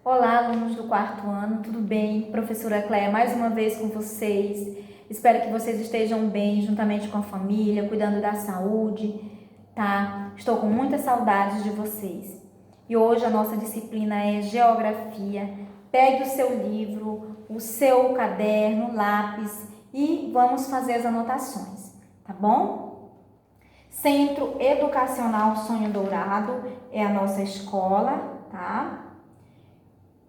Olá, alunos do quarto ano, tudo bem? Professora Cléia, mais uma vez com vocês. Espero que vocês estejam bem, juntamente com a família, cuidando da saúde, tá? Estou com muitas saudades de vocês. E hoje a nossa disciplina é Geografia. Pegue o seu livro, o seu caderno, lápis e vamos fazer as anotações, tá bom? Centro Educacional Sonho Dourado é a nossa escola, tá?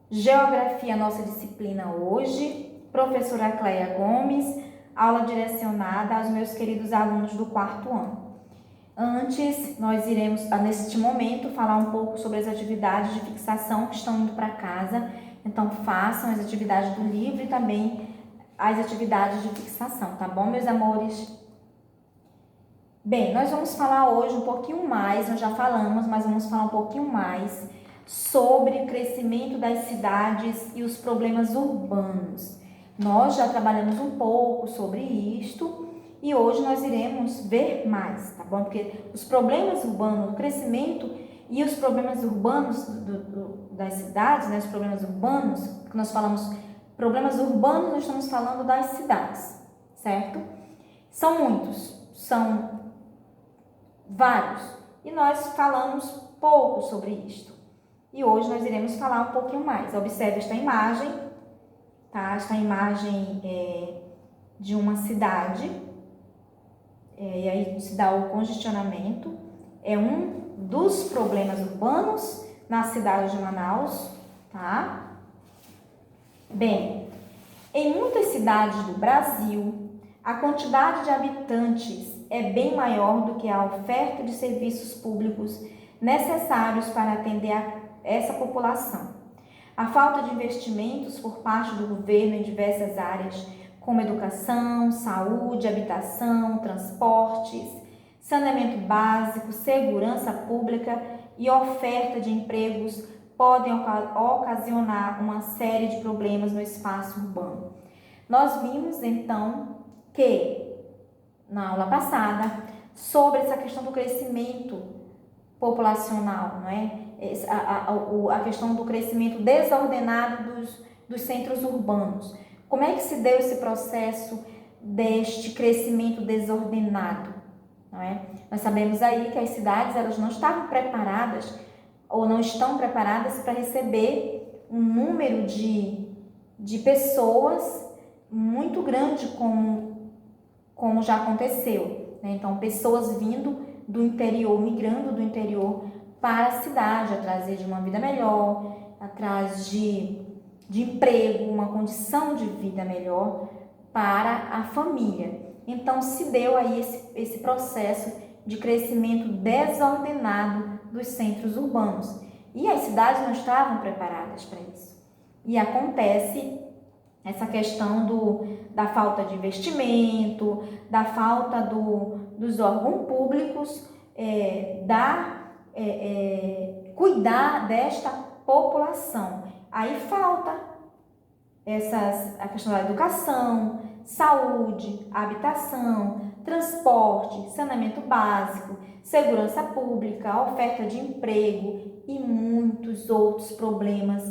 Geografia, nossa disciplina hoje, professora Cléia Gomes, aula direcionada aos meus queridos alunos do quarto ano. Antes, nós iremos, neste momento, falar um pouco sobre as atividades de fixação que estão indo para casa. Então, façam as atividades do livro e também as atividades de fixação, tá bom, meus amores? Bem, nós vamos falar hoje um pouquinho mais, nós já falamos, mas vamos falar um pouquinho mais sobre o crescimento das cidades e os problemas urbanos. Nós já trabalhamos um pouco sobre isto e hoje nós iremos ver mais, tá bom? Porque os problemas urbanos, o crescimento e os problemas urbanos das cidades, né? Os problemas urbanos, que nós falamos problemas urbanos, nós estamos falando das cidades, certo? São muitos, são vários, e nós falamos pouco sobre isto. E hoje nós iremos falar um pouquinho mais. Observe esta imagem, tá? Esta imagem é de uma cidade, e aí se dá o congestionamento. É um dos problemas urbanos na cidade de Manaus, tá? Bem, em muitas cidades do Brasil, a quantidade de habitantes é bem maior do que a oferta de serviços públicos necessários para atender a essa população. A falta de investimentos por parte do governo em diversas áreas, como educação, saúde, habitação, transportes, saneamento básico, segurança pública e oferta de empregos, podem ocasionar uma série de problemas no espaço urbano. Nós vimos, então, que, na aula passada, sobre essa questão do crescimento populacional, não é? A questão do crescimento desordenado dos centros urbanos. Como é que se deu esse processo deste crescimento desordenado? Não é? Nós sabemos aí que as cidades elas não estavam preparadas ou não estão preparadas para receber um número de pessoas muito grande como já aconteceu, né? Então, pessoas vindo do interior, migrando do interior para a cidade, atrás de uma vida melhor, atrás de emprego, uma condição de vida melhor para a família. Então, se deu aí esse processo de crescimento desordenado dos centros urbanos. E as cidades não estavam preparadas para isso. E acontece essa questão da falta de investimento, da falta dos órgãos públicos, cuidar desta população. Aí falta a questão da educação, saúde, habitação, transporte, saneamento básico, segurança pública, oferta de emprego e muitos outros problemas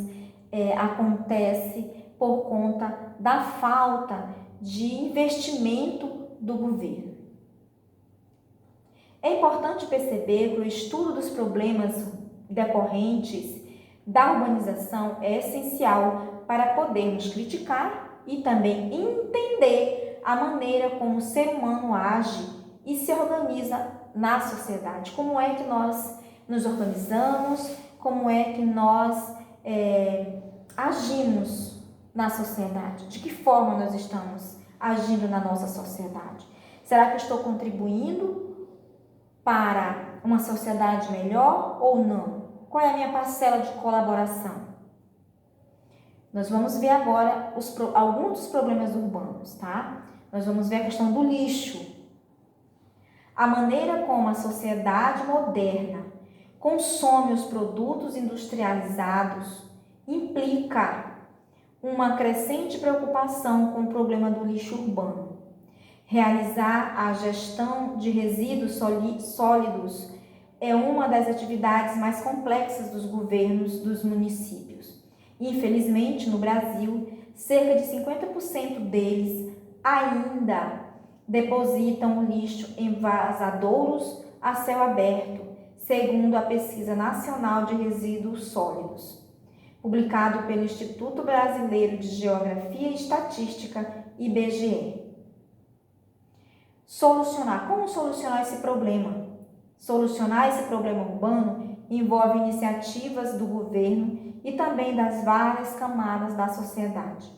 acontecem por conta da falta de investimento do governo. É importante perceber que o estudo dos problemas decorrentes da urbanização é essencial para podermos criticar e também entender a maneira como o ser humano age e se organiza na sociedade. Como é que nós nos organizamos, como é que nós agimos na sociedade, de que forma nós estamos agindo na nossa sociedade. Será que eu estou contribuindo para uma sociedade melhor ou não? Qual é a minha parcela de colaboração? Nós vamos ver agora alguns dos problemas urbanos, tá? Nós vamos ver a questão do lixo. A maneira como a sociedade moderna consome os produtos industrializados implica uma crescente preocupação com o problema do lixo urbano. Realizar a gestão de resíduos sólidos é uma das atividades mais complexas dos governos dos municípios. Infelizmente, no Brasil, cerca de 50% deles ainda depositam o lixo em vazadouros a céu aberto, segundo a Pesquisa Nacional de Resíduos Sólidos, publicado pelo Instituto Brasileiro de Geografia e Estatística, IBGE. Como solucionar esse problema? Solucionar esse problema urbano envolve iniciativas do governo e também das várias camadas da sociedade.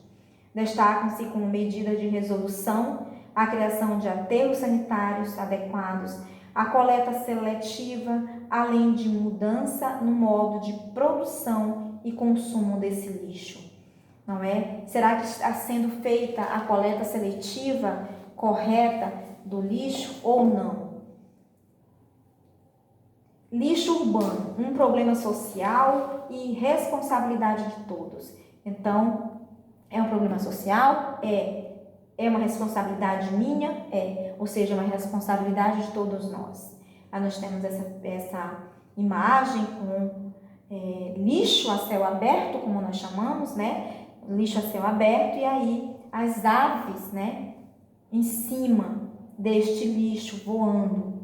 Destacam-se como medida de resolução a criação de aterros sanitários adequados, a coleta seletiva, além de mudança no modo de produção e consumo desse lixo. Não é? Será que está sendo feita a coleta seletiva correta do lixo ou não? Lixo urbano, um problema social e responsabilidade de todos. Então, é um problema social? É uma responsabilidade minha? Ou seja, uma responsabilidade de todos nós. Aí nós temos essa imagem com lixo a céu aberto, como nós chamamos, né? Lixo a céu aberto, e aí as aves, né? Em cima deste lixo voando.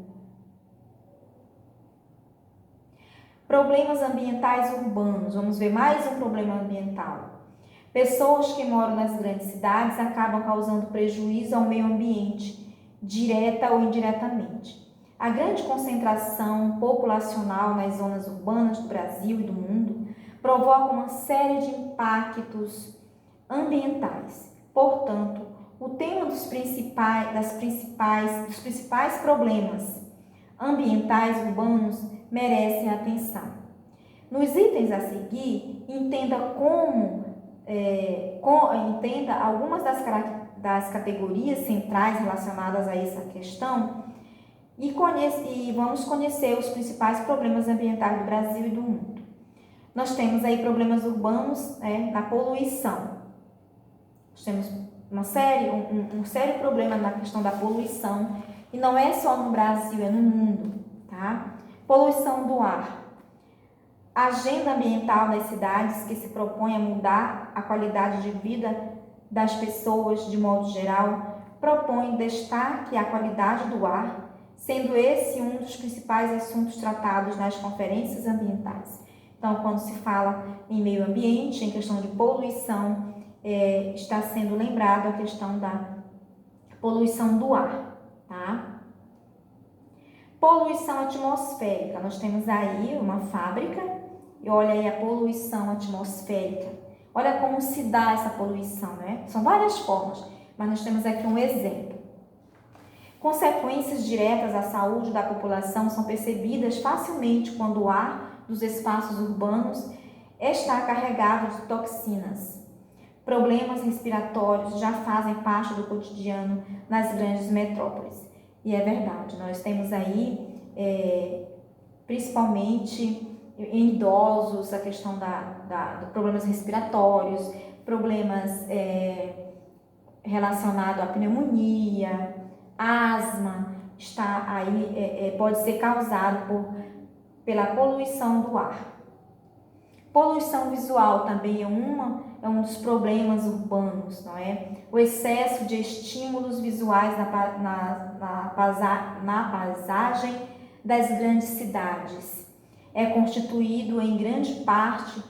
Problemas ambientais urbanos. Vamos ver mais um problema ambiental. Pessoas que moram nas grandes cidades acabam causando prejuízo ao meio ambiente, direta ou indiretamente. A grande concentração populacional nas zonas urbanas do Brasil e do mundo provoca uma série de impactos ambientais. Portanto, o tema dos principais problemas ambientais urbanos merece atenção. Nos itens a seguir, entenda algumas das categorias centrais relacionadas a essa questão e vamos conhecer os principais problemas ambientais do Brasil e do mundo. Nós temos aí problemas urbanos, na poluição. Nós temos um sério problema na questão da poluição, e não é só no Brasil, é no mundo, tá? Poluição do ar. A agenda ambiental das cidades, que se propõe a mudar a qualidade de vida das pessoas de modo geral, propõe destaque à qualidade do ar, sendo esse um dos principais assuntos tratados nas conferências ambientais. Então, quando se fala em meio ambiente, em questão de poluição, está sendo lembrado a questão da poluição do ar, tá? Poluição atmosférica. Nós temos aí uma fábrica e olha aí a poluição atmosférica. Olha como se dá essa poluição, né? São várias formas, mas nós temos aqui um exemplo. Consequências diretas à saúde da população são percebidas facilmente quando o ar dos espaços urbanos está carregado de toxinas. Problemas respiratórios já fazem parte do cotidiano nas grandes metrópoles. E é verdade, nós temos aí, principalmente em idosos, a questão de problemas respiratórios, problemas relacionados à pneumonia, asma, está aí, pode ser causado pela poluição do ar. Poluição visual também é um dos problemas urbanos, não é? O excesso de estímulos visuais na paisagem das grandes cidades é constituído em grande parte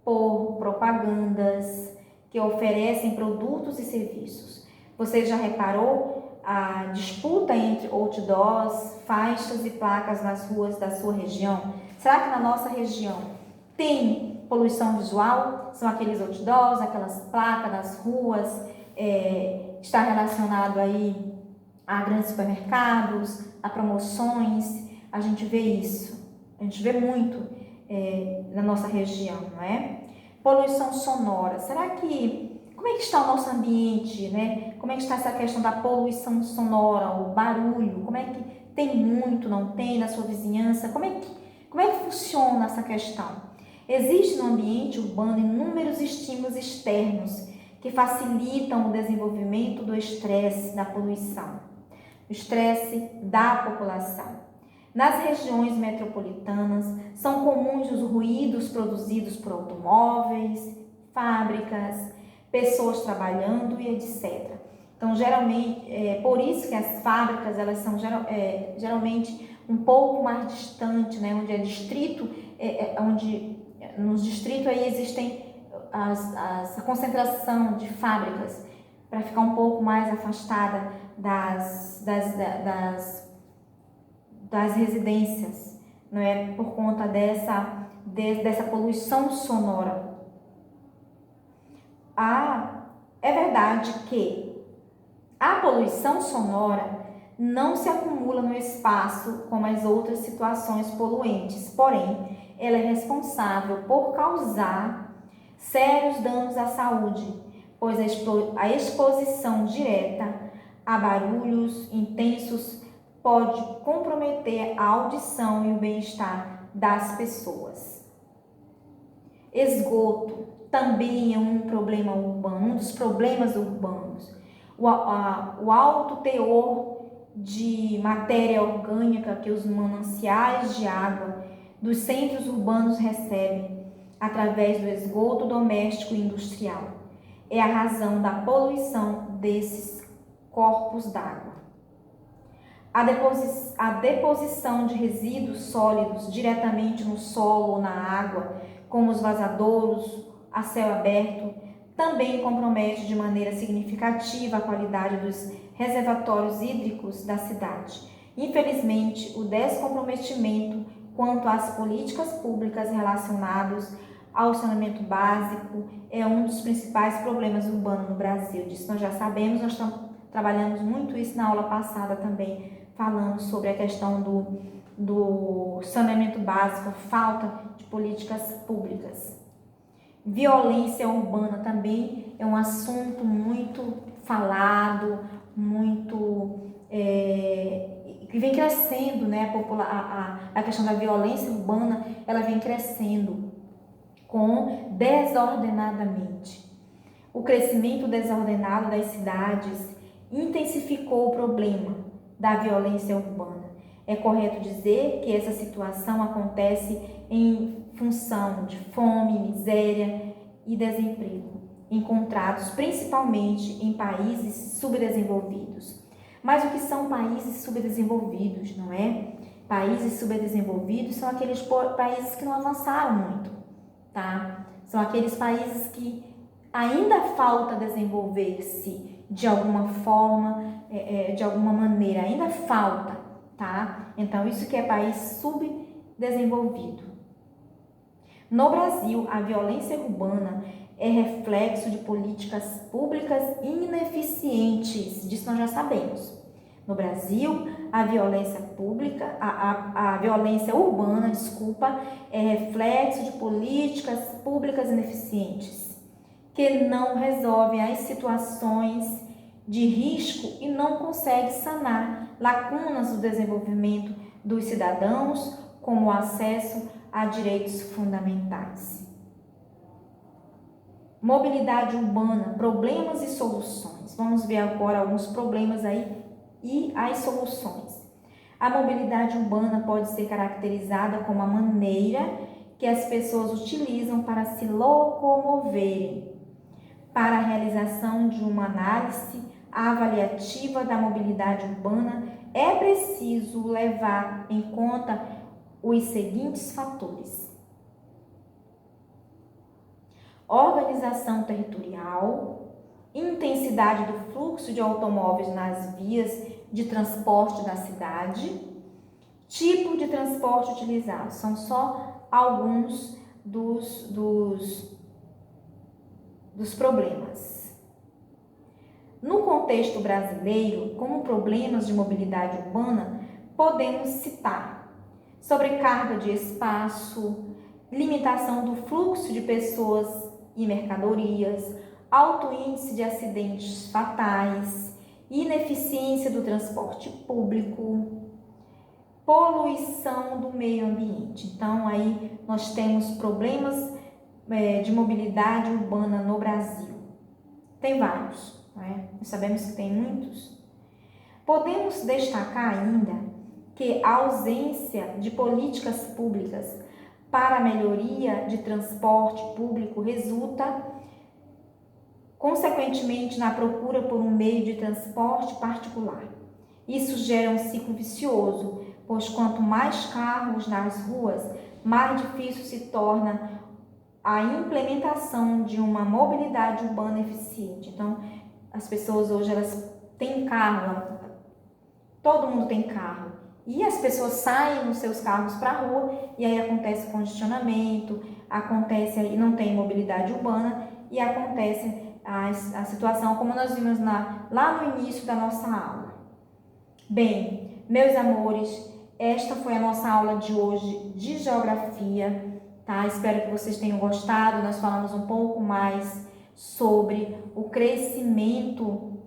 por propagandas que oferecem produtos e serviços. Você já reparou a disputa entre outdoors, faixas e placas nas ruas da sua região? Será que na nossa região tem poluição visual? São aqueles outdoors, aquelas placas nas ruas, está relacionado aí a grandes supermercados, a promoções. A gente vê isso, a gente vê muito na nossa região, não é? Poluição sonora. Como é que está o nosso ambiente, né? Como é que está essa questão da poluição sonora, o barulho? Como é que tem muito, não tem na sua vizinhança? Como é que funciona essa questão? Existe no ambiente urbano inúmeros estímulos externos que facilitam o desenvolvimento do estresse, da poluição, o estresse da população. Nas regiões metropolitanas, são comuns os ruídos produzidos por automóveis, fábricas, pessoas trabalhando e etc. Então, geralmente, por isso que as fábricas, elas são geralmente um pouco mais distantes, né? Onde é distrito, onde nos distritos aí existem a concentração de fábricas, para ficar um pouco mais afastada das residências, não é? Por conta dessa poluição sonora. É verdade que a poluição sonora não se acumula no espaço como as outras situações poluentes, porém, ela é responsável por causar sérios danos à saúde, pois a exposição direta a barulhos intensos pode comprometer a audição e o bem-estar das pessoas. Esgoto também é um problema urbano, um dos problemas urbanos. O alto teor de matéria orgânica que os mananciais de água dos centros urbanos recebem através do esgoto doméstico e industrial é a razão da poluição desses corpos d'água. A deposição de resíduos sólidos diretamente no solo ou na água, como os vazadouros a céu aberto, também compromete de maneira significativa a qualidade dos reservatórios hídricos da cidade. Infelizmente, o descomprometimento quanto às políticas públicas relacionadas ao saneamento básico é um dos principais problemas urbanos no Brasil. Disso nós já sabemos, nós trabalhamos muito isso na aula passada também, falando sobre a questão do saneamento básico, a falta de políticas públicas. Violência urbana também é um assunto muito falado, que vem crescendo, né? A questão da violência urbana, ela vem crescendo desordenadamente. O crescimento desordenado das cidades intensificou o problema da violência urbana. É correto dizer que essa situação acontece em função de fome, miséria e desemprego, encontrados principalmente em países subdesenvolvidos. Mas o que são países subdesenvolvidos, não é? Países subdesenvolvidos são aqueles países que não avançaram muito, tá? São aqueles países que ainda falta desenvolver-se de alguma forma, de alguma maneira, ainda falta, tá? Então, isso que é país subdesenvolvido. No Brasil, a violência urbana é reflexo de políticas públicas ineficientes, disso nós já sabemos. No Brasil, a violência urbana, é reflexo de políticas públicas ineficientes, que não resolvem as situações de risco e não conseguem sanar lacunas do desenvolvimento dos cidadãos, como o acesso a direitos fundamentais. Mobilidade urbana, problemas e soluções. Vamos ver agora alguns problemas aí e as soluções. A mobilidade urbana pode ser caracterizada como a maneira que as pessoas utilizam para se locomoverem. Para a realização de uma análise avaliativa da mobilidade urbana, é preciso levar em conta os seguintes fatores: organização territorial, intensidade do fluxo de automóveis nas vias de transporte da cidade, tipo de transporte utilizado. São só alguns dos problemas. No contexto brasileiro, como problemas de mobilidade urbana, podemos citar sobrecarga de espaço, limitação do fluxo de pessoas e mercadorias, alto índice de acidentes fatais, ineficiência do transporte público, poluição do meio ambiente. Então, aí nós temos problemas de mobilidade urbana no Brasil. Tem vários, né? Nós sabemos que tem muitos. Podemos destacar ainda que a ausência de políticas públicas para a melhoria de transporte público resulta, consequentemente, na procura por um meio de transporte particular. Isso gera um ciclo vicioso, pois quanto mais carros nas ruas, mais difícil se torna a implementação de uma mobilidade urbana eficiente. Então, as pessoas hoje elas têm carro, todo mundo tem carro, e as pessoas saem nos seus carros para a rua e aí acontece congestionamento, acontece aí não tem mobilidade urbana e acontece a situação como nós vimos lá no início da nossa aula. Bem, meus amores, esta foi a nossa aula de hoje de geografia, tá? Espero que vocês tenham gostado. Nós falamos um pouco mais sobre o crescimento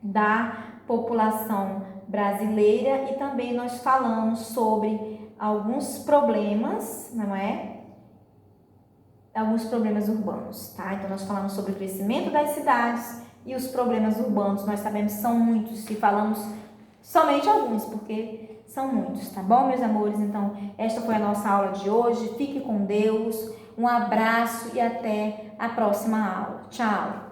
da população brasileira e também nós falamos sobre alguns problemas, não é? Alguns problemas urbanos, tá? Então nós falamos sobre o crescimento das cidades e os problemas urbanos. Nós sabemos que são muitos e falamos somente alguns, porque são muitos, tá bom, meus amores? Então, esta foi a nossa aula de hoje. Fique com Deus, um abraço e até a próxima aula. Tchau!